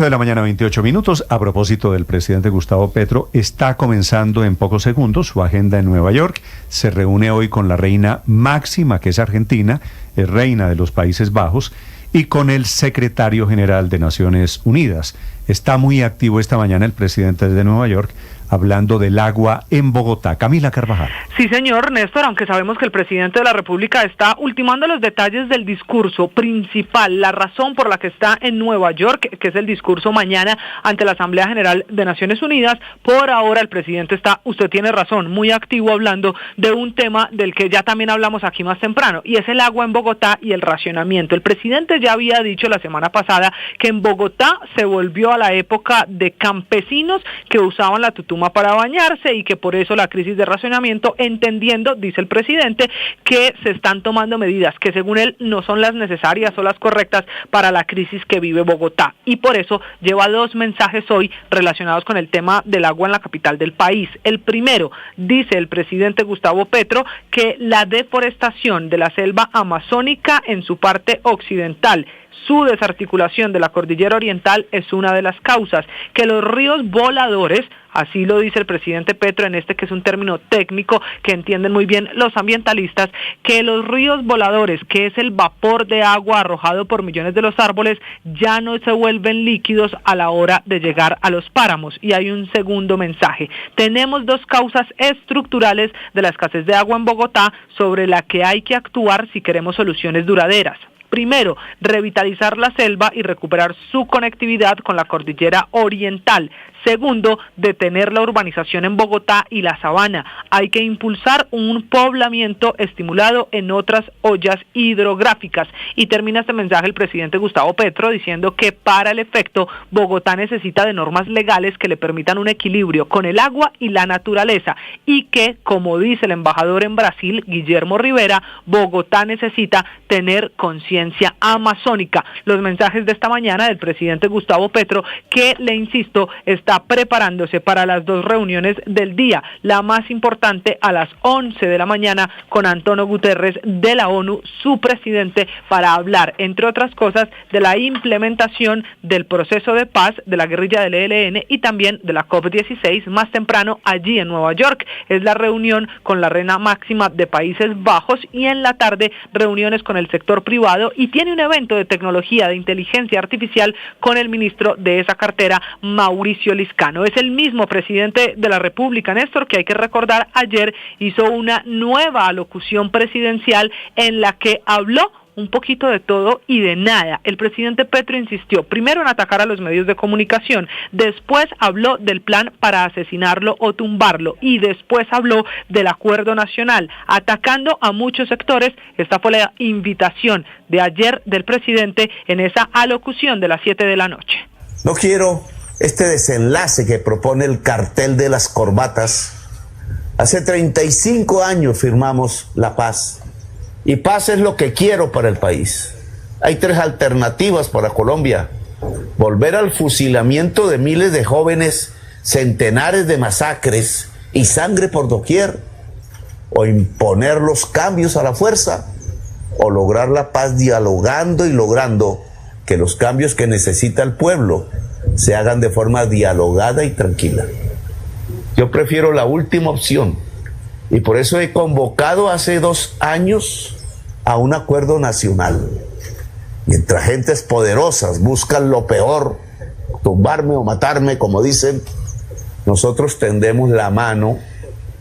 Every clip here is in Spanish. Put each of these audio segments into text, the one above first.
De la mañana, 28 minutos. A propósito del presidente Gustavo Petro, está comenzando en pocos segundos su agenda en Nueva York. Se reúne hoy con la reina Máxima, que es argentina, es reina de los Países Bajos, y con el secretario general de Naciones Unidas. Está muy activo esta mañana el presidente de Nueva York, hablando del agua en Bogotá. Camila Carvajal. Sí, señor Néstor, aunque sabemos que el presidente de la República está ultimando los detalles del discurso principal, la razón por la que está en Nueva York, que es el discurso mañana ante la Asamblea General de Naciones Unidas. Por ahora el presidente está, usted tiene razón, muy activo hablando de un tema del que ya también hablamos aquí más temprano, y es el agua en Bogotá y el racionamiento. El presidente ya había dicho la semana pasada que en Bogotá se volvió a la época de campesinos que usaban la tutuma para bañarse y que por eso la crisis de racionamiento, entendiendo, dice el presidente, que se están tomando medidas que según él no son las necesarias o las correctas para la crisis que vive Bogotá, y por eso lleva dos mensajes hoy relacionados con el tema del agua en la capital del país. El primero, dice el presidente Gustavo Petro, que la deforestación de la selva amazónica en su parte occidental, su desarticulación de la cordillera oriental es una de las causas, que los ríos voladores, así lo dice el presidente Petro en este que es un término técnico que entienden muy bien los ambientalistas, que los ríos voladores, que es el vapor de agua arrojado por millones de los árboles, ya no se vuelven líquidos a la hora de llegar a los páramos. Y hay un segundo mensaje: tenemos dos causas estructurales de la escasez de agua en Bogotá sobre la que hay que actuar si queremos soluciones duraderas. Primero, revitalizar la selva y recuperar su conectividad con la cordillera oriental. Segundo, detener la urbanización en Bogotá y la sabana. Hay que impulsar un poblamiento estimulado en otras ollas hidrográficas. Y termina este mensaje el presidente Gustavo Petro diciendo que para el efecto, Bogotá necesita de normas legales que le permitan un equilibrio con el agua y la naturaleza. Y que, como dice el embajador en Brasil, Guillermo Rivera, Bogotá necesita tener conciencia amazónica. Los mensajes de esta mañana del presidente Gustavo Petro, que, le insisto, está preparándose para las dos reuniones del día, la más importante a las 11 de la mañana con Antonio Guterres de la ONU, su presidente, para hablar, entre otras cosas, de la implementación del proceso de paz de la guerrilla del ELN y también de la COP16 más temprano allí en Nueva York. Es la reunión con la reina Máxima de Países Bajos y en la tarde reuniones con el sector privado, y tiene un evento de tecnología de inteligencia artificial con el ministro de esa cartera, Mauricio Liscano. Es el mismo presidente de la República, Néstor, que hay que recordar ayer hizo una nueva alocución presidencial en la que habló un poquito de todo y de nada. El presidente Petro insistió primero en atacar a los medios de comunicación, después habló del plan para asesinarlo o tumbarlo, y después habló del acuerdo nacional, atacando a muchos sectores. Esta fue la invitación de ayer del presidente en esa alocución de las 7 de la noche. No quiero este desenlace que propone el cartel de las corbatas. Hace 35 años firmamos la paz, y paz es lo que quiero para el país. Hay tres alternativas para Colombia: volver al fusilamiento de miles de jóvenes, centenares de masacres y sangre por doquier, o imponer los cambios a la fuerza, o lograr la paz dialogando y logrando que los cambios que necesita el pueblo se hagan de forma dialogada y tranquila. Yo prefiero la última opción, y por eso he convocado hace 2 años a un acuerdo nacional. Mientras gentes poderosas buscan lo peor, tumbarme o matarme, como dicen, nosotros tendemos la mano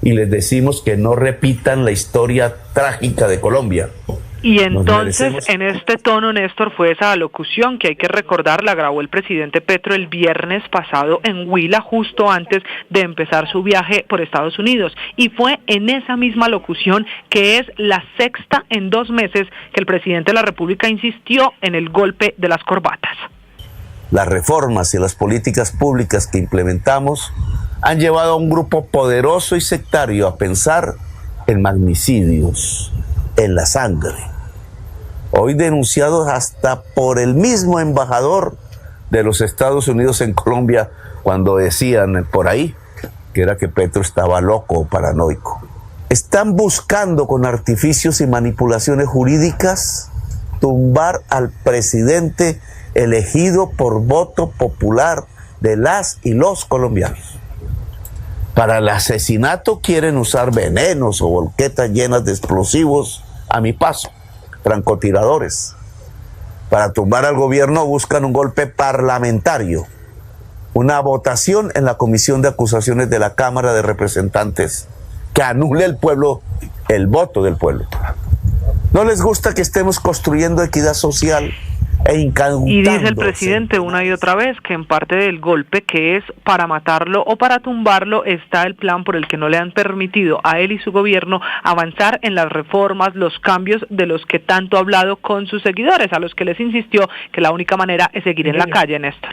y les decimos que no repitan la historia trágica de Colombia. Y entonces, en este tono, Néstor, fue esa alocución que hay que recordar, la grabó el presidente Petro el viernes pasado en Huila, justo antes de empezar su viaje por Estados Unidos. Y fue en esa misma locución, que es la sexta en 2 meses, que el presidente de la República insistió en el golpe de las corbatas. Las reformas y las políticas públicas que implementamos han llevado a un grupo poderoso y sectario a pensar en magnicidios, en la sangre, hoy denunciados hasta por el mismo embajador de los Estados Unidos en Colombia, cuando decían por ahí que era que Petro estaba loco o paranoico. Están buscando con artificios y manipulaciones jurídicas tumbar al presidente elegido por voto popular de las y los colombianos. Para el asesinato quieren usar venenos o volquetas llenas de explosivos a mi paso, francotiradores. Para tumbar al gobierno buscan un golpe parlamentario, una votación en la Comisión de Acusaciones de la Cámara de Representantes que anule el voto del pueblo. ¿No les gusta que estemos construyendo equidad social e incautándose? Y dice el presidente una y otra vez que en parte del golpe, que es para matarlo o para tumbarlo, está el plan por el que no le han permitido a él y su gobierno avanzar en las reformas, los cambios de los que tanto ha hablado con sus seguidores, a los que les insistió que la única manera es seguir en la calle, Néstor.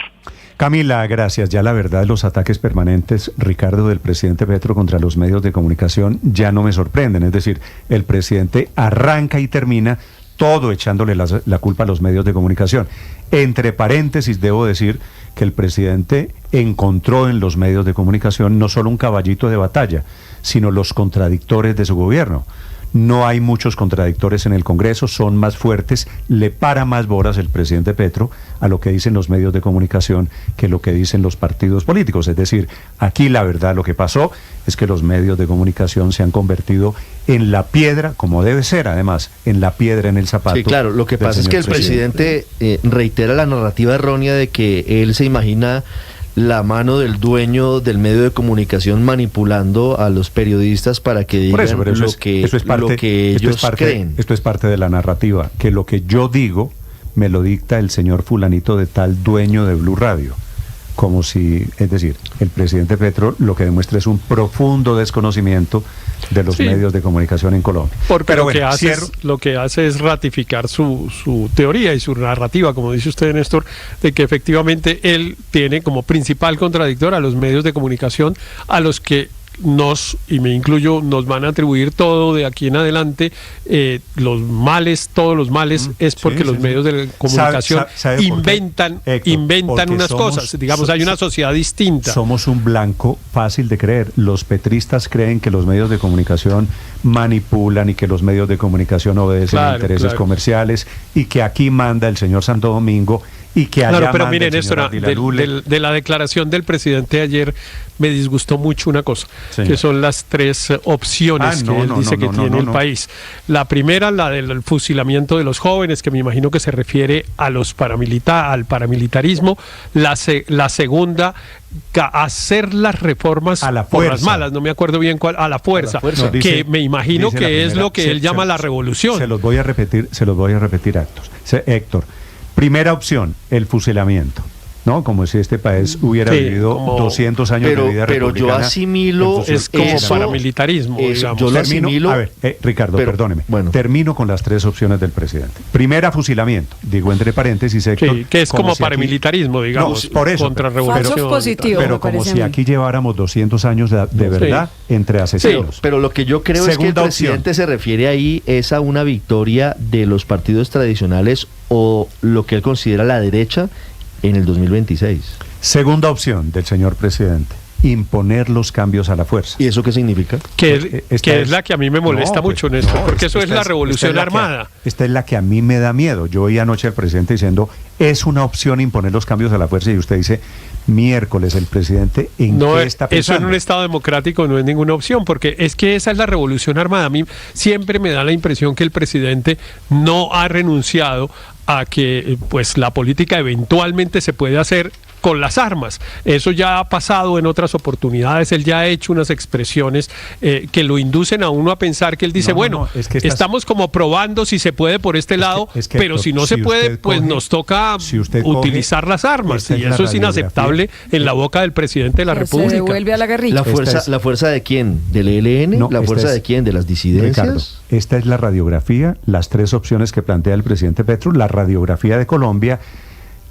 Camila, gracias. Ya la verdad, los ataques permanentes, Ricardo, del presidente Petro contra los medios de comunicación ya no me sorprenden. Es decir, el presidente arranca y termina todo echándole la culpa a los medios de comunicación. Entre paréntesis, debo decir que el presidente encontró en los medios de comunicación no solo un caballito de batalla, sino los contradictores de su gobierno. No hay muchos contradictores en el Congreso, son más fuertes, le para más bolas el presidente Petro a lo que dicen los medios de comunicación que lo que dicen los partidos políticos. Es decir, aquí la verdad lo que pasó es que los medios de comunicación se han convertido en la piedra, como debe ser además, en la piedra en el zapato. Sí, claro, lo que pasa es que el presidente reitera la narrativa errónea de que él se imagina la mano del dueño del medio de comunicación manipulando a los periodistas para que digan lo que ellos creen. Esto es parte de la narrativa, que lo que yo digo me lo dicta el señor fulanito de tal, dueño de Blue Radio. Como si, es decir, el presidente Petro lo que demuestra es un profundo desconocimiento de los medios de comunicación en Colombia. Porque lo que hace es ratificar su teoría y su narrativa, como dice usted, Néstor, de que efectivamente él tiene como principal contradictor a los medios de comunicación, a los que y me incluyo, nos van a atribuir todo de aquí en adelante, todos los males, es porque los medios de comunicación inventan unas cosas. Digamos, hay una sociedad distinta. Somos un blanco fácil de creer. Los petristas creen que los medios de comunicación manipulan y que los medios de comunicación obedecen a intereses comerciales y que aquí manda el señor Santo Domingo y que allá pero manda mire, el Néstor, señor de la declaración del presidente ayer me disgustó mucho una cosa, que son las tres opciones que él dice que tiene el país. La primera, la del fusilamiento de los jóvenes, que me imagino que se refiere a los al paramilitarismo. La segunda, hacer las reformas por las malas, no me acuerdo bien cuál, a la fuerza, que me imagino que es lo que él llama la revolución. Se los voy a repetir, Héctor. Primera opción, el fusilamiento, ¿no? Como si este país hubiera vivido 200 años de vida republicana. Pero yo asimilo... Es como paramilitarismo, digamos. Yo lo asimilo... A ver, Ricardo, perdóneme. Bueno. Termino con las tres opciones del presidente. Primera, fusilamiento. Digo entre paréntesis, Héctor... que es como paramilitarismo, digamos, por eso, contra revolución. Pero como si aquí lleváramos 200 años de verdad entre asesinos. Sí, pero lo que yo creo es que el presidente se refiere ahí es a una victoria de los partidos tradicionales o lo que él considera la derecha en el 2026. Segunda opción del señor presidente, imponer los cambios a la fuerza. ¿Y eso qué significa? Que es la que a mí me molesta mucho, Néstor, porque eso es la revolución armada. Esta es la que a mí me da miedo. Yo oí anoche al presidente diciendo, es una opción imponer los cambios a la fuerza, y usted dice, miércoles, el presidente, ¿en qué está pensando? Eso en un Estado democrático no es ninguna opción, porque es que esa es la revolución armada. A mí siempre me da la impresión que el presidente no ha renunciado a que pues la política eventualmente se puede hacer con las armas. Eso ya ha pasado en otras oportunidades. Él ya ha hecho unas expresiones que lo inducen a uno a pensar que él dice, estamos como probando si se puede por este lado, pero Héctor, si no se puede, pues nos toca utilizar las armas, y eso es inaceptable en la boca del presidente de la República. Se devuelve a la guerrilla. ¿La fuerza de quién? ¿Del ELN? ¿La fuerza de quién? ¿De las disidencias? Ricardo, esta es la radiografía, las tres opciones que plantea el presidente Petro, la radiografía de Colombia,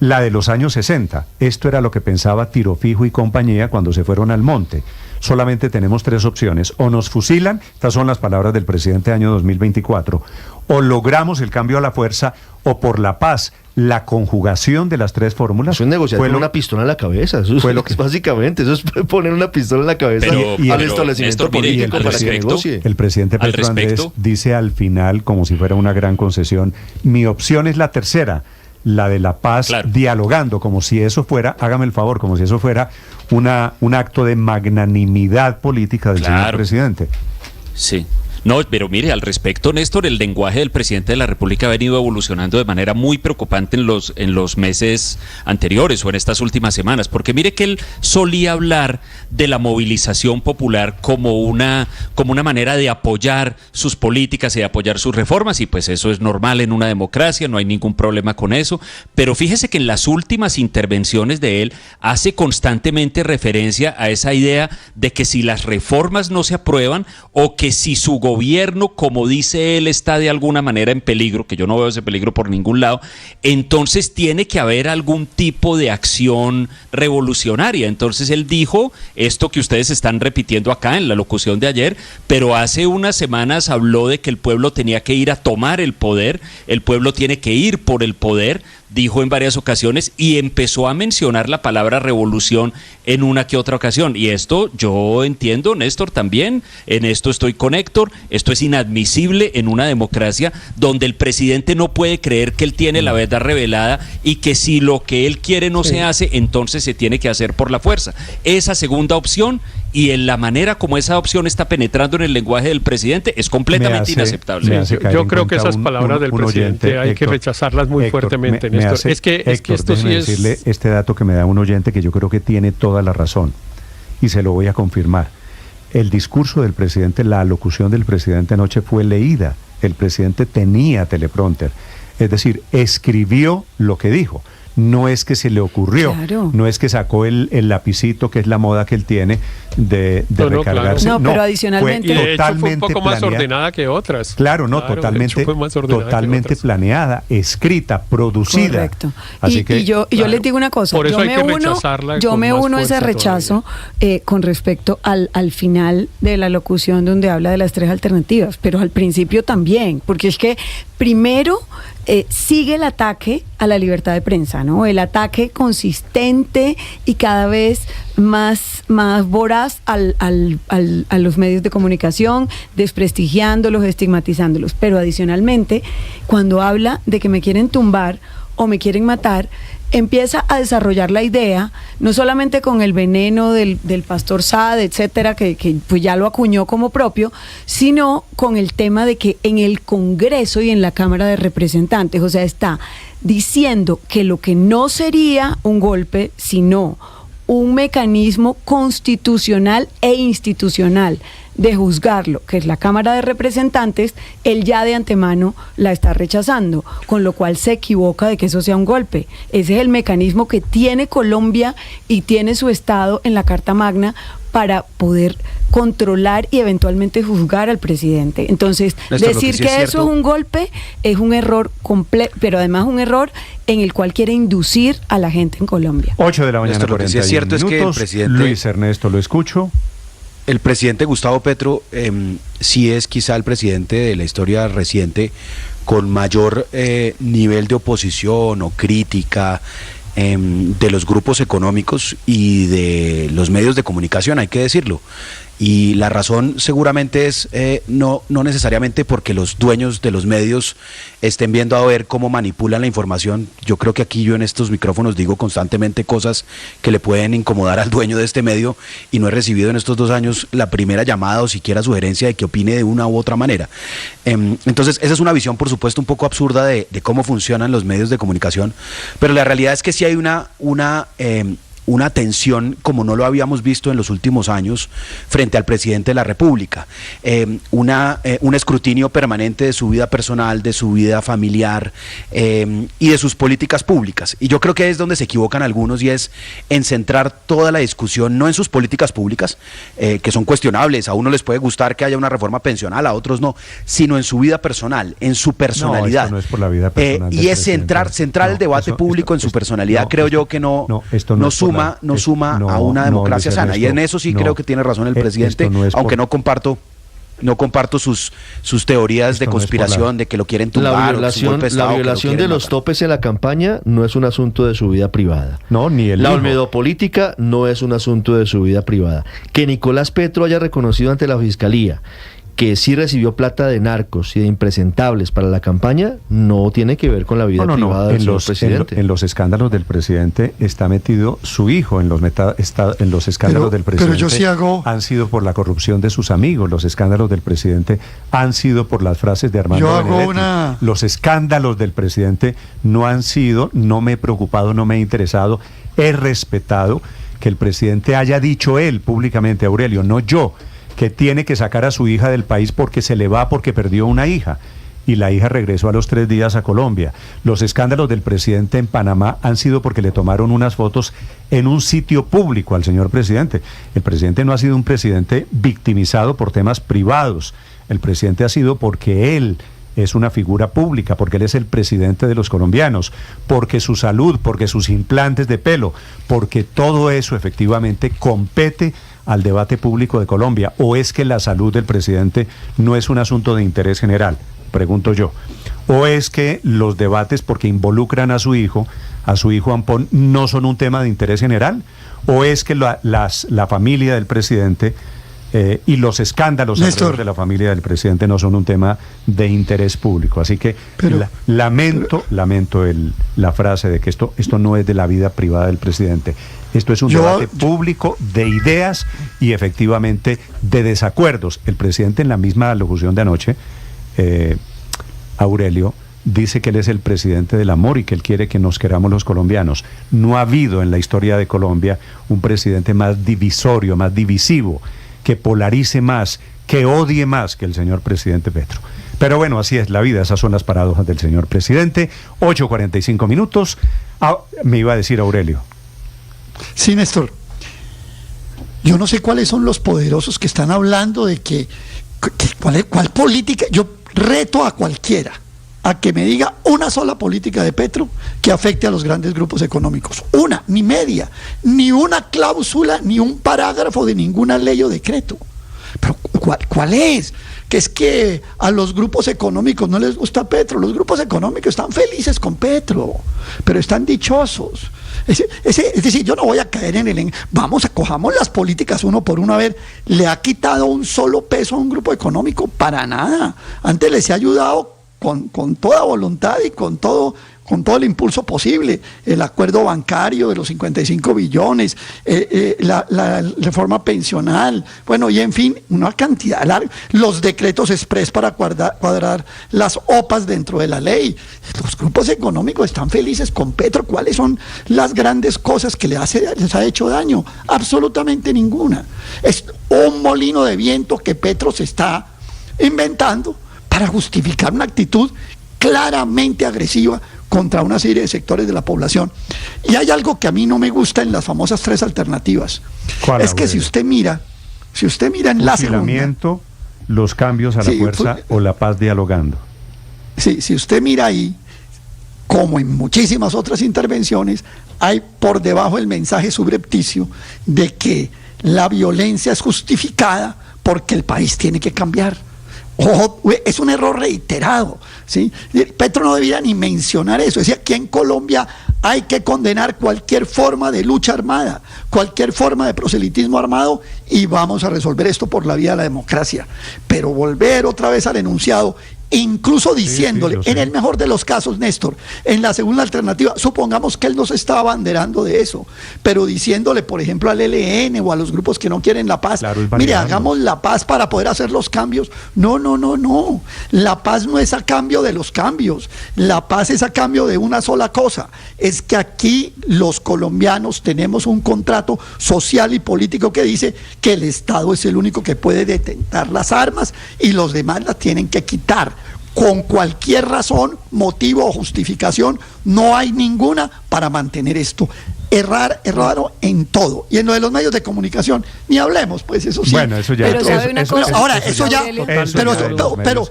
la de los años 60. Esto era lo que pensaba Tiro Fijo y compañía cuando se fueron al monte. Solamente tenemos tres opciones: o nos fusilan, estas son las palabras del presidente año 2024, o logramos el cambio a la fuerza, o por la paz. La conjugación de las tres fórmulas. Eso es negociar con una pistola en la cabeza. Eso fue lo que básicamente, eso es poner una pistola en la cabeza al establecimiento político para que negocie. El presidente Petro Andrés dice al final, como si fuera una gran concesión, mi opción es la tercera, la de la paz, claro, dialogando, como si eso fuera, hágame el favor, como si eso fuera un acto de magnanimidad política del señor presidente. Sí. No, pero mire, al respecto, Néstor, el lenguaje del presidente de la República ha venido evolucionando de manera muy preocupante en los meses anteriores o en estas últimas semanas, porque mire que él solía hablar de la movilización popular como una manera de apoyar sus políticas y de apoyar sus reformas, y pues eso es normal en una democracia, no hay ningún problema con eso, pero fíjese que en las últimas intervenciones de él hace constantemente referencia a esa idea de que si las reformas no se aprueban o que si su gobierno, como dice él, está de alguna manera en peligro, que yo no veo ese peligro por ningún lado, entonces tiene que haber algún tipo de acción revolucionaria. Entonces él dijo esto que ustedes están repitiendo acá en la locución de ayer, pero hace unas semanas habló de que el pueblo tenía que ir a tomar el poder, el pueblo tiene que ir por el poder, dijo en varias ocasiones, y empezó a mencionar la palabra revolución en una que otra ocasión. Y esto yo entiendo, Néstor, también, en esto estoy con Héctor, esto es inadmisible en una democracia donde el presidente no puede creer que él tiene la verdad revelada y que si lo que él quiere no se hace, entonces se tiene que hacer por la fuerza. Esa segunda opción, y en la manera como esa opción está penetrando en el lenguaje del presidente, es completamente inaceptable. Yo creo que esas palabras del presidente oyente, hay Héctor, que rechazarlas muy fuertemente, Néstor. Es que esto sí es... decirle este dato que me da un oyente que yo creo que tiene toda la razón, y se lo voy a confirmar. El discurso del presidente, la alocución del presidente anoche fue leída. El presidente tenía teleprompter, es decir, escribió lo que dijo. No es que se le ocurrió, no es que sacó el lapicito, que es la moda que él tiene de recargarse. No, pero adicionalmente... Y de hecho fue un poco más ordenada que otras. Claro, totalmente planeada, escrita, producida. Correcto. Así y yo les digo una cosa, por eso yo me uno a ese rechazo con respecto al final de la locución donde habla de las tres alternativas, pero al principio también, porque es que primero... sigue el ataque a la libertad de prensa, ¿no? El ataque consistente y cada vez más voraz a los medios de comunicación, desprestigiándolos, estigmatizándolos. Pero adicionalmente, cuando habla de que me quieren tumbar o me quieren matar, empieza a desarrollar la idea, no solamente con el veneno del pastor Saad, etcétera, que pues ya lo acuñó como propio, sino con el tema de que en el Congreso y en la Cámara de Representantes, o sea, está diciendo que lo que no sería un golpe, sino un mecanismo constitucional e institucional de juzgarlo, que es la Cámara de Representantes, él ya de antemano la está rechazando, con lo cual se equivoca de que eso sea un golpe. Ese es el mecanismo que tiene Colombia y tiene su Estado en la Carta Magna para poder controlar y eventualmente juzgar al presidente. Entonces, Néstor, decir que eso es un golpe es un error completo, pero además un error en el cual quiere inducir a la gente en Colombia. 8 de la mañana, Néstor, lo que sí es cierto minutos. Es que el presidente... Luis Ernesto, lo escucho. El presidente Gustavo Petro sí es quizá el presidente de la historia reciente con mayor nivel de oposición o crítica de los grupos económicos y de los medios de comunicación, hay que decirlo. Y la razón seguramente es no necesariamente porque los dueños de los medios estén viendo a ver cómo manipulan la información. Yo creo que aquí yo en estos micrófonos digo constantemente cosas que le pueden incomodar al dueño de este medio y no he recibido en estos 2 años la primera llamada o siquiera sugerencia de que opine de una u otra manera. Entonces esa es una visión por supuesto un poco absurda de cómo funcionan los medios de comunicación, pero la realidad es que sí hay una tensión como no lo habíamos visto en los últimos años frente al presidente de la República, un escrutinio permanente de su vida personal, de su vida familiar y de sus políticas públicas. Y yo creo que es donde se equivocan algunos, y es en centrar toda la discusión no en sus políticas públicas, que son cuestionables, a uno les puede gustar que haya una reforma pensional, a otros no, sino en su vida personal, en su personalidad. No, esto no es por la vida personal y es centrar el debate público en su personalidad. Creo yo que no suma a una democracia sana, Ernesto, y en eso sí creo que tiene razón el presidente, aunque no comparto sus teorías de conspiración, de que lo quieren tumbar. La violación de los topes en la campaña no es un asunto de su vida privada. No, ni el La olmedopolítica no es un asunto de su vida privada. Que Nicolás Petro haya reconocido ante la Fiscalía que sí recibió plata de narcos y de impresentables para la campaña, no tiene que ver con la vida privada del señor presidente. En los escándalos del presidente está metido su hijo, en los escándalos del presidente. Pero yo sí han sido por la corrupción de sus amigos, los escándalos del presidente han sido por las frases de Armando Benedetti. Los escándalos del presidente no han sido, no me he preocupado, no me he interesado, he respetado que el presidente haya dicho él públicamente, Aurelio, no yo, que tiene que sacar a su hija del país porque se le va porque perdió una hija. Y la hija regresó a los 3 días a Colombia. Los escándalos del presidente en Panamá han sido porque le tomaron unas fotos en un sitio público al señor presidente. El presidente no ha sido un presidente victimizado por temas privados. El presidente ha sido porque él es una figura pública, porque él es el presidente de los colombianos, porque su salud, porque sus implantes de pelo, porque todo eso efectivamente compete al debate público de Colombia. ¿O es que la salud del presidente no es un asunto de interés general? Pregunto yo. ¿O es que los debates, porque involucran a su hijo Ampón, no son un tema de interés general? ¿O es que la familia del presidente y los escándalos alrededor de la familia del presidente no son un tema de interés público? Así que lamento la frase de que esto no es de la vida privada del presidente. Esto es un debate público de ideas y efectivamente de desacuerdos. El presidente, en la misma locución de anoche, Aurelio, dice que él es el presidente del amor y que él quiere que nos queramos los colombianos. No ha habido en la historia de Colombia un presidente más divisorio, más divisivo, que polarice más, que odie más que el señor presidente Petro. Pero bueno, así es la vida, esas son las paradojas del señor presidente. 8:45 minutos. Me iba a decir Aurelio. Sí, Néstor. Yo no sé cuáles son los poderosos que están hablando de cuál política. Yo reto a cualquiera a que me diga una sola política de Petro que afecte a los grandes grupos económicos. Una, ni media, ni una cláusula, ni un parágrafo de ninguna ley o decreto. Pero ¿cuál es? Que es que a los grupos económicos no les gusta Petro. Los grupos económicos están felices con Petro, pero están dichosos. Es decir, yo no voy a caer en cojamos las políticas uno por uno. A ver, ¿le ha quitado un solo peso a un grupo económico? Para nada. Antes les he ayudado con toda voluntad y con todo el impulso posible. El acuerdo bancario de los 55 billones, la reforma pensional, bueno, y en fin, una cantidad larga, los decretos express para cuadrar las OPAs dentro de la ley. Los grupos económicos están felices con Petro. ¿Cuáles son las grandes cosas que les ha hecho daño? Absolutamente ninguna. Es un molino de viento que Petro se está inventando para justificar una actitud claramente agresiva contra una serie de sectores de la población. Y hay algo que a mí no me gusta en las famosas 3 alternativas. ¿Cuál, es que si usted mira en la segunda, los cambios a la fuerza o la paz dialogando. Sí, si usted mira ahí, como en muchísimas otras intervenciones, hay por debajo el mensaje subrepticio de que la violencia es justificada porque el país tiene que cambiar. Es un error reiterado, ¿sí? Petro no debía ni mencionar eso. Decía que en Colombia hay que condenar cualquier forma de lucha armada, cualquier forma de proselitismo armado, y vamos a resolver esto por la vía de la democracia. Pero volver otra vez al enunciado, incluso diciéndole, en el mejor de los casos, Néstor, en la segunda alternativa, supongamos que él no se estaba abanderando de eso, pero diciéndole, por ejemplo, al ELN o a los grupos que no quieren la paz, mire, hagamos la paz para poder hacer los cambios. No. La paz no es a cambio de los cambios. La paz es a cambio de una sola cosa. Es que aquí los colombianos tenemos un contrato social y político que dice que el Estado es el único que puede detentar las armas y los demás las tienen que quitar. Con cualquier razón, motivo o justificación, no hay ninguna para mantener esto. Errado en todo. Y en lo de los medios de comunicación, ni hablemos, pues eso sí. Bueno, eso ya. Pero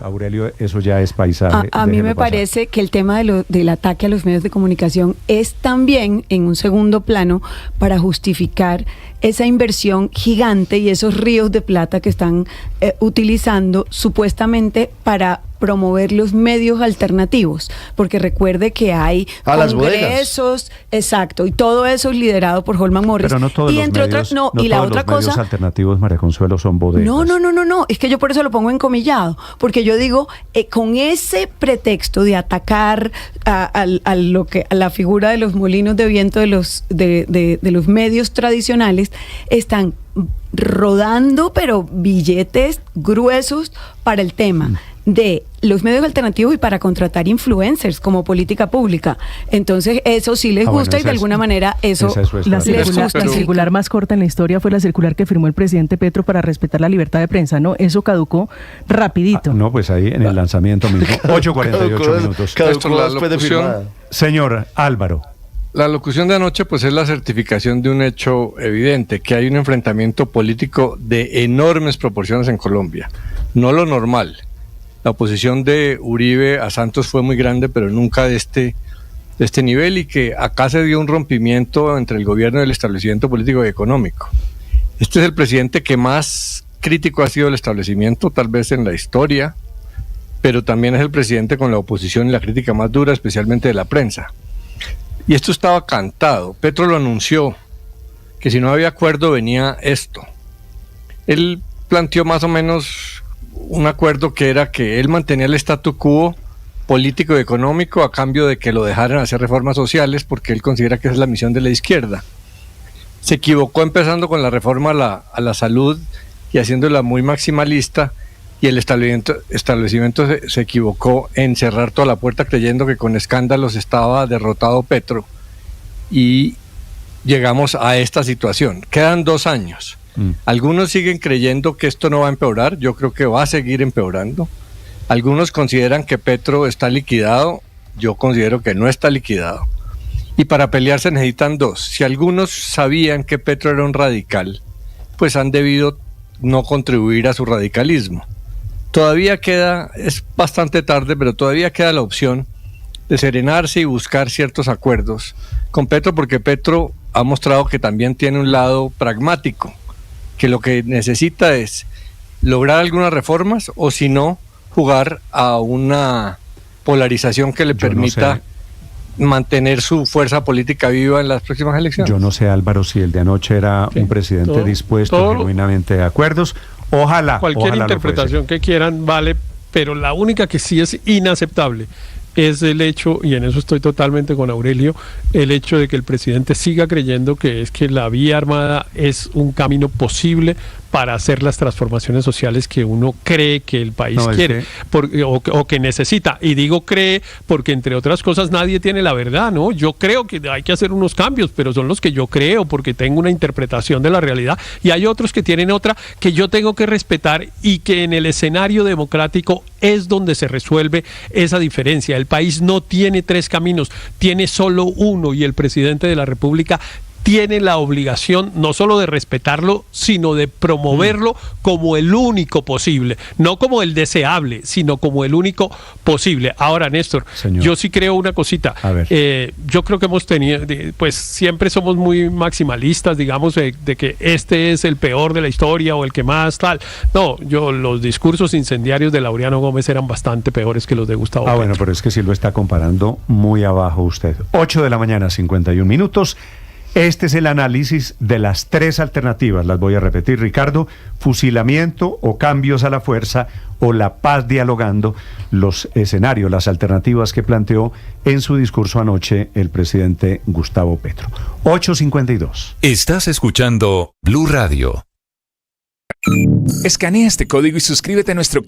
Aurelio, eso ya es paisaje. A mí me parece que el tema del ataque a los medios de comunicación es también en un segundo plano para justificar esa inversión gigante y esos ríos de plata que están utilizando supuestamente para promover los medios alternativos, porque recuerde que hay congresos, exacto, y todo eso es liderado por Holman Morris. Pero no todos y los entre medios, otras, no, no y la todos otra los medios cosa alternativos, María Consuelo, son bodegas. No, es que yo por eso lo pongo encomillado, porque yo digo, con ese pretexto de atacar a la figura de los molinos de viento de los medios tradicionales, están rodando pero billetes gruesos para el tema de los medios alternativos y para contratar influencers como política pública. Entonces eso sí les gusta, y de alguna manera eso les gusta. La circular más corta en la historia fue la circular que firmó el presidente Petro para respetar la libertad de prensa, ¿no? Eso caducó rapidito. No, pues ahí en el lanzamiento mismo. 8:48 minutos. Señor Álvaro. La locución de anoche pues es la certificación de un hecho evidente, que hay un enfrentamiento político de enormes proporciones en Colombia, no lo normal. La oposición de Uribe a Santos fue muy grande, pero nunca de este nivel, y que acá se dio un rompimiento entre el gobierno y el establecimiento político y económico. Este es el presidente que más crítico ha sido del establecimiento, tal vez en la historia, pero también es el presidente con la oposición y la crítica más dura, especialmente de la prensa. Y esto estaba cantado. Petro lo anunció, que si no había acuerdo venía esto. Él planteó más o menos un acuerdo que era que él mantenía el statu quo político y económico a cambio de que lo dejaran hacer reformas sociales, porque él considera que esa es la misión de la izquierda. Se equivocó empezando con la reforma a la salud y haciéndola muy maximalista, y el establecimiento se equivocó en cerrar toda la puerta creyendo que con escándalos estaba derrotado Petro, y llegamos a esta situación. Quedan 2 años. Algunos siguen creyendo que esto no va a empeorar. Yo creo que va a seguir empeorando. Algunos consideran que Petro está liquidado. Yo considero que no está liquidado. Y para pelear se necesitan 2. Si algunos sabían que Petro era un radical, pues han debido no contribuir a su radicalismo. Todavía queda, es bastante tarde, pero todavía queda la opción de serenarse y buscar ciertos acuerdos con Petro, porque Petro ha mostrado que también tiene un lado pragmático, que lo que necesita es lograr algunas reformas, o si no, jugar a una polarización que le permita mantener su fuerza política viva en las próximas elecciones. Yo no sé, Álvaro, si el de anoche era un presidente dispuesto genuinamente a acuerdos. Ojalá. Cualquier interpretación que quieran vale, pero la única que sí es inaceptable es el hecho, y en eso estoy totalmente con Aurelio, el hecho de que el presidente siga creyendo que la vía armada es un camino posible para hacer las transformaciones sociales que uno cree que el país quiere o que necesita. Y digo cree porque, entre otras cosas, nadie tiene la verdad, ¿no? Yo creo que hay que hacer unos cambios, pero son los que yo creo porque tengo una interpretación de la realidad, y hay otros que tienen otra que yo tengo que respetar, y que en el escenario democrático es donde se resuelve esa diferencia. El país no tiene 3 caminos, tiene solo uno, y el presidente de la República tiene la obligación no solo de respetarlo, sino de promoverlo como el único posible, no como el deseable, sino como el único posible. Ahora, Néstor, yo sí creo una cosita. Yo creo que hemos tenido, pues siempre somos muy maximalistas, digamos, de que este es el peor de la historia o el que más tal. No, los discursos incendiarios de Laureano Gómez eran bastante peores que los de Gustavo Petro. Bueno, pero es que sí lo está comparando muy abajo usted. 8:51 a.m. Este es el análisis de las 3 alternativas. Las voy a repetir, Ricardo: fusilamiento o cambios a la fuerza o la paz dialogando. Los escenarios, las alternativas que planteó en su discurso anoche el presidente Gustavo Petro. 8:52. Estás escuchando Blue Radio. Escanea este código y suscríbete a nuestro